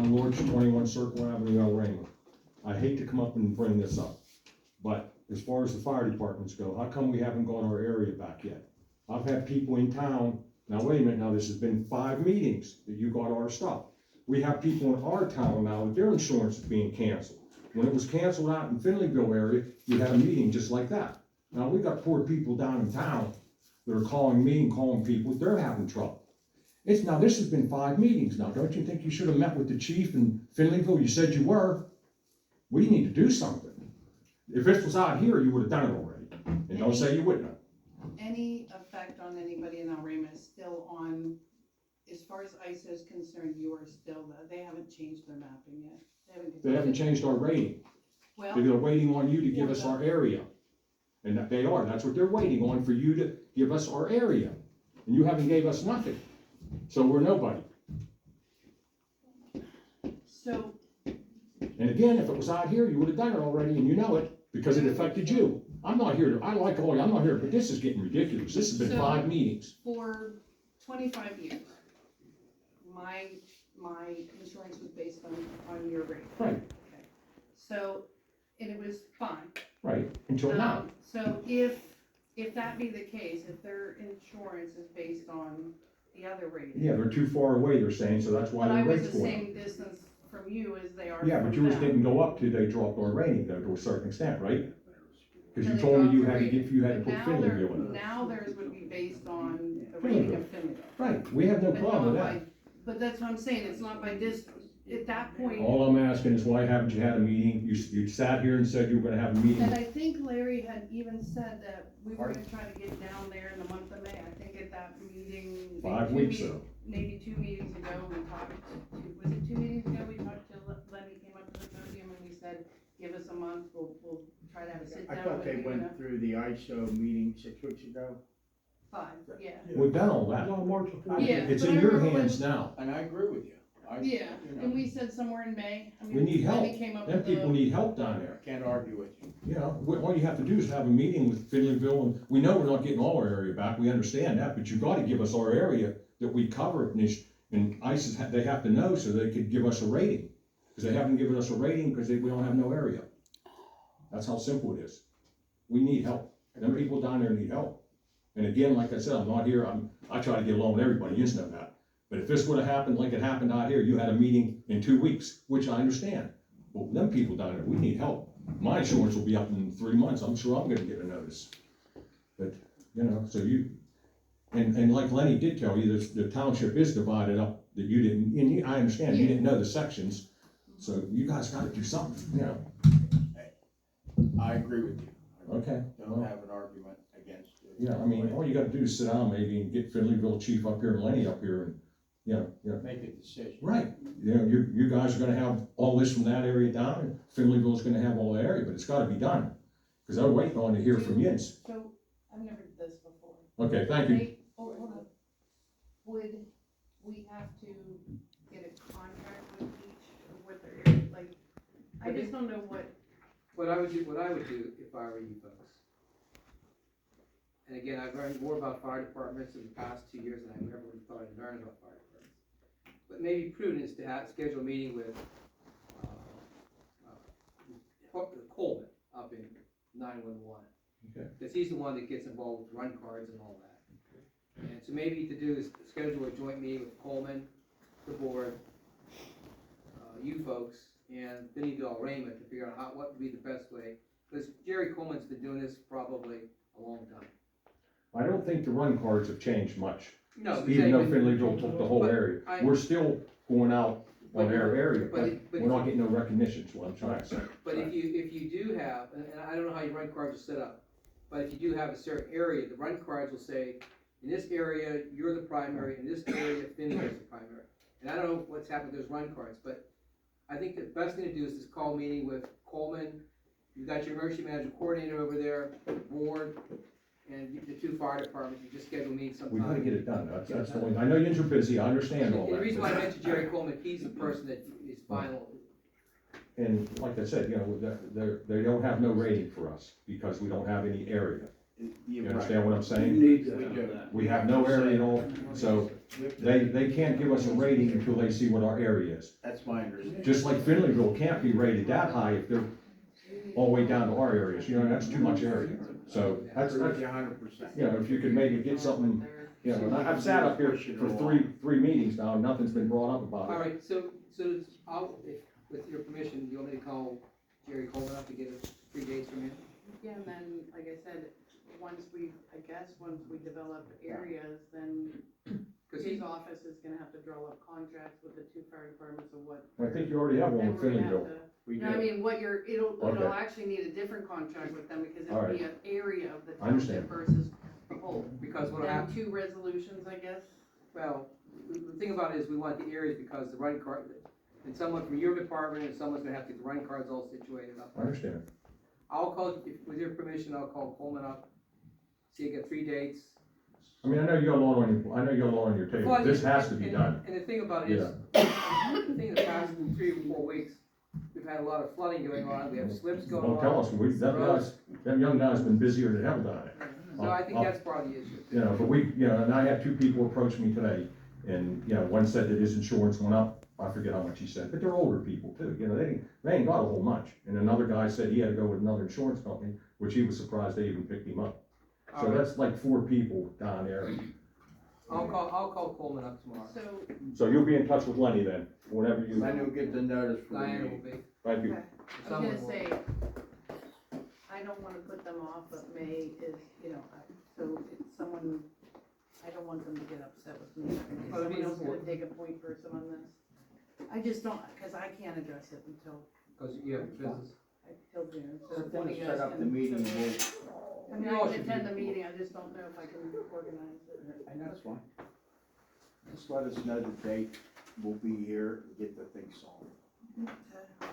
on Lord's 21 Circle Avenue, Elrama. I hate to come up and bring this up, but as far as the fire departments go, how come we haven't got our area back yet? I've had people in town, now wait a minute, now this has been 5 meetings that you got our stuff. We have people in our town now, their insurance is being canceled. When it was canceled out in Finleyville area, you had a meeting just like that. Now we got poor people down in town that are calling me and calling people, they're having trouble. Now this has been 5 meetings now, don't you think you should have met with the chief in Finleyville? You said you were. We need to do something. If this was out here, you would have done it already. And don't say you wouldn't have. Any effect on anybody in Elrama is still on, as far as ISO is concerned, you are still, they haven't changed their mapping yet. They haven't changed our rating. Well, They're waiting on you to give us our area. And that they are, that's what they're waiting on, for you to give us our area. And you haven't gave us nothing. So we're nobody. so, And again, if it was out here, you would have done it already, and you know it, because it affected you. I'm not here to, I like all you, I'm not here, but this is getting ridiculous. This has been So- 5 meetings. for 25 years, my insurance was based on your rate. Right, Okay. So, and it was fine. right, until now. So if that be the case, if their insurance is based on the other rate. Yeah, they're too far away, they're saying, so that's why But I their was rates the going up. same distance from you as they are Yeah, from but yours them. didn't go up till they dropped our rating, though, to a certain extent, right? Because So you they told me dropped you the had to rating. get, you had to But put now Finleyville in. now theirs would be based on the rating of Finleyville. Right, we have no But problem with not that. by- But that's what I'm saying, it's not by distance. At that point, All I'm asking is, why haven't you had a meeting? You sat here and said you were gonna have a meeting. and I think Larry had even said that we were gonna try to get down there in the month of May. I think at that meeting. 5 maybe weeks ago. Maybe 2 meetings ago, we talked was it 2 meetings ago, we talked to Lenny, came up to the podium and we said, give us a month, we'll try to have a sit I down thought with they you. went through the ISO meeting 6 weeks ago. 5, yeah. We've done all that. Yeah, It's but in I your remember when- hands now. And I agree with you. Yeah, and we said somewhere in May. I mean, We need help. Lenny came up Them with people need help down there. Can't argue with you. You know, all you have to do is have a meeting with Finleyville, and we know we're not getting all our area back, we understand that, but you gotta give us our area that we cover, and ICE they have to know so they could give us a rating. Cause they haven't given us a rating because we don't have no area. That's how simple it is. We need help. Them people down there need help. And again, like I said, I'm not here, I try to get along with everybody, you just know that. But if this would've happened like it happened out here, you had a meeting in 2 weeks, which I understand. But them people down there, we need help. My insurance will be up in 3 months, I'm sure I'm gonna get a notice. But, you know, so and like Lenny did tell you, the township is divided up, that you didn't, and I understand, you didn't know the sections. So you guys gotta do something, you know. I agree with you. I Okay. Don't have an argument against it. Yeah, I mean, all you gotta do is sit down maybe and get Finleyville chief up here and Lenny up here and, you know. Make a decision. Right, you know, you guys are gonna have all this from that area down, and Finleyville's gonna have all that area, but it's gotta be done. Cause they're waiting on to hear from you. So, I've never did this before. Okay, thank you. Hold on. Would we have to get a contract with each, or with their, like, I just don't know What I would do if I were you folks. And again, I've learned more about fire departments in the past 2 years than I ever thought I'd learn about fire departments. But maybe prudent is to schedule a meeting with Coleman up in 911. Okay. Because he's the one that gets involved with run cards and all that. And so maybe to do is schedule a joint meeting with Coleman, the board, you folks, and then you do Elrama to figure out what would be the best way. Because Jerry Coleman's been doing this probably a long time. I don't think the run cards have changed much, No, even though Finleyville took the whole but area. I- We're still going out on But- their area, but- but we're not getting no recognition, is what I'm trying to say. But if you do have, and I don't know how your run cards are set up, but if you do have a certain area, the run cards will say, in this area, you're the primary, in this area, Finley is the primary. And I don't know what's happened with those run cards, but I think the best thing to do is just call a meeting with Coleman. You got your emergency management coordinator over there, Ward, and the 2 fire departments. You just schedule a meeting sometime. We gotta get it done, that's the only, I know you're busy, I understand all And the reason why I that. mentioned Jerry Coleman, he's the person that is final. And like I said, you know, they don't have no rating for us, because we don't have any area. You understand what I'm saying? We do. We have no area at all, so they can't give us a rating until they see what our area is. That's my understanding. Just like Finleyville can't be rated that high if they're all the way down to our areas, you know, that's too much area. So that's, 100%. you know, if you could maybe get something, you know, and I've sat up here for three meetings now, and nothing's been brought up about it. Alright, so I'll, if, with your permission, you want me to call Jerry Coleman up to get 3 dates from him? Yeah, and then, like I said, once we develop areas, then Cause his he, office is gonna have to draw up contracts with the 2 fire departments of what. I think you already have one And with we're gonna have Finleyville. to- We No, I do. mean, it'll Okay. actually need a different contract with them, because All it'll be an area of the I understand. township versus the whole. because what'll Then happen, 2 resolutions, I guess. well, the thing about it is we want the areas because the run card, and someone from your department and someone's gonna have to get the run cards all situated up. I understand. I'll call, with your permission, I'll call Coleman up, see, I get 3 dates. I mean, I know you got a lot on your table, Well, this has to be and- done. And the thing about it is, the thing in the past 3 or 4 weeks, we've had a lot of flooding going on, we have slips going on. Don't tell us, them young guys been busier than hell down there. So I think that's part of the issue. You know, but and I had 2 people approach me today, and, you know, one said that his insurance went up, I forget how much he said, but they're older people too, you know, they ain't got a whole much. And another guy said he had to go with another insurance company, which he was surprised they even picked him up. So Alright. that's like 4 people down there. I'll call Coleman up tomorrow. So, So you'll be in touch with Lenny then, whenever you, Then you'll get the notice for the Diana will meeting. be. thank you. okay, I was Someone gonna will. say, I don't wanna put them off, but May is, you know, so it's someone, I don't want them to get upset with me. Is Well, it'd be someone else gonna important. take a point person on this? I just don't, cause I can't address it until Cause you have business. June, so So if then one of you set guys up the can- meeting and we'll, I mean, You I all can should attend be- the meeting, I just don't know if I can organize it. and that's fine. Just let us know the date, we'll be here and get the thing solved. Okay.